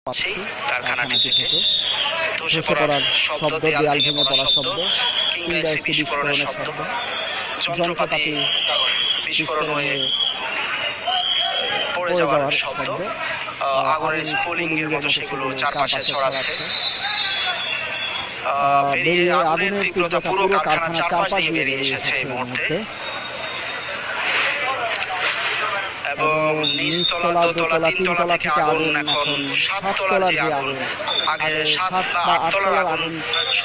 পাচ্ছি কারখানাটি থেকে ধসে পড়ার শব্দ, দেয়াল ভেঙে পড়ার শব্দ কিংবা এসি বিস্ফোরণের শব্দ, যন্ত্রপাতি বিস্ফোরণ হয়ে পড়ে যাওয়ার শব্দ, আগুনের স্ফুলিঙ্গের মতো সেগুলো চারপাশে ছড়াচ্ছে। বেরিয়ে আগুনের তীব্রতা পুরো কারখানার চারপাশ দিয়ে বেরিয়ে এসেছে এই মুহূর্তে। এবং নিচতলা, দোতলা, তিনতলা থেকে আগুন এখন সাততলার যে আগুন, আগে 7 বা 8 তলার আগুন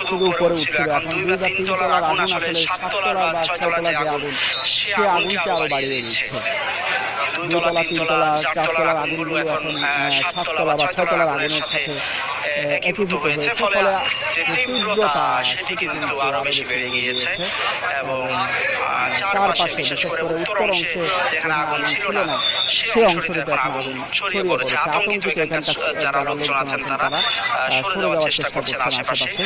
শুধু উপরে উঠছিল, এখন 2 বা 3 তলার আগুন আসলে 7 তলা বা 6 তলার যে আগুন, সে আগুনকে আরো বাড়িয়ে দিচ্ছে। 2 তলা, 3 তলা, 4 তলার আগুনগুলো এখন 7 তলা বা 6 তলার আগুনের সাথে একীভূত হয়েছে, ফলে যে তীব্রতা সেটি কিন্তু আরো বেশি বেড়ে গিয়েছে। এবং চারপাশে, বিশেষ করে উত্তর অংশে যেখানে আগুন ছিল না, সে অংশটিতে এখন আগুন ছড়িয়ে পড়েছে। আতঙ্কিত এখানকার যারা লোকজন আছেন তারা সরে যাওয়ার চেষ্টা করছেন আশেপাশে।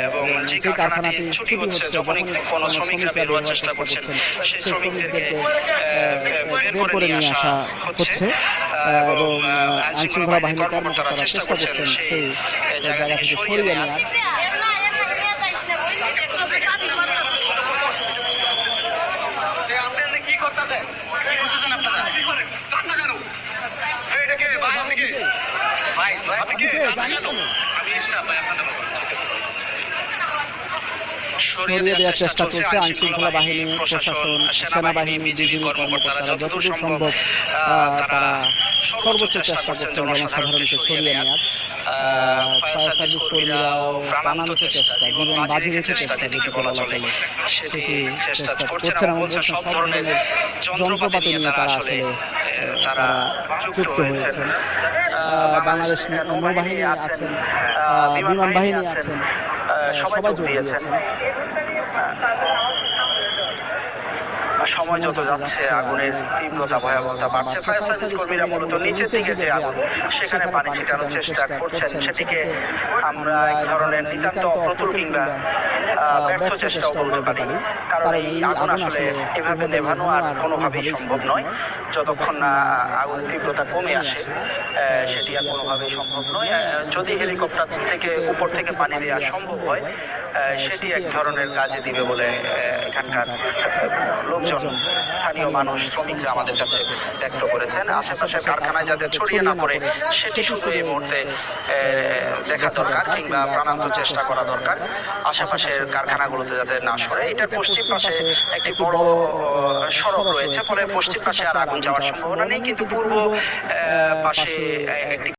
এবং যে কারখানাটি ছুটি হচ্ছে, যখনই কোনো শ্রমিকরা বের হওয়ার চেষ্টা করছেন, সেই শ্রমিকদেরকে বের করে নিয়ে আসা হচ্ছে এবং আইনশৃঙ্খলা বাহিনীর কর্মকর্তারা চেষ্টা করছেন সেই জায়গা থেকে সরিয়ে নেওয়ার। সরিয়ে দেওয়ার চেষ্টা করছে আইনশৃঙ্খলা বাহিনী, প্রশাসন, সেনাবাহিনী, বিজিবি কর্মকর্তারা যতদূর সম্ভব তারা সর্বোচ্চ চেষ্টা করছেন জনসাধারণকে সরিয়ে নেওয়ার। ফায়ার সার্ভিস কর্মীরাও প্রাণান্ত চেষ্টা, জীবন বাজি রেখে চেষ্টা যেটি বলা চলে সেটি চেষ্টা করছেন এবং বলছেন সব ধরনের যন্ত্রপাতি নিয়ে তারা আসলে তারা যুক্ত হয়েছেন। বাংলাদেশ নৌবাহিনী আছেন, বিমান বাহিনী আছেন, সবাই যোগ দিয়েছেন। সময় যত যাচ্ছে আগুনের তীব্রতা, ভয়াবহতা বাড়ছে। ফায়ার সার্ভিস কর্মীরা মূলত নিচের দিকে যে আগুন, সেখানে পানি ছিটানোর চেষ্টা করছেন। সেটিকে আমরা এক ধরনের নিতান্ত অপ্রতুল কিংবা ব্যর্থ চেষ্টাও বলতে পারি, কারণ এই আগুন আসলে এভাবে নেভানো আর কোনোভাবেই সম্ভব নয়। যতক্ষণ না আগুনের তীব্রতা কমে আসে, সেটি আর কোনোভাবেই সম্ভব নয়। যদি হেলিকপ্টার থেকে উপর থেকে পানি দেওয়া সম্ভব হয়, সেটি এক ধরনের কাজে দিবে বলে এখানকার লোকজন, স্থানীয় মানুষ, শ্রমিকরা আমাদের কাছে ব্যক্ত করেছেন। আশেপাশের কারখানায় যাতে ছড়িয়ে না পড়ে, সেটি শুধু এই মুহূর্তে দেখা দরকার কিংবা প্রাণান্ত চেষ্টা করা দরকার। আশেপাশের কারখানাগুলোতে যাতে না সরে। এটার পশ্চিম পাশে একটি বড় সড়ক রয়েছে, ফলে পশ্চিম পাশে আর আগুন যাওয়ার সম্ভাবনা নেই, কিন্তু পূর্ব পাশে একটি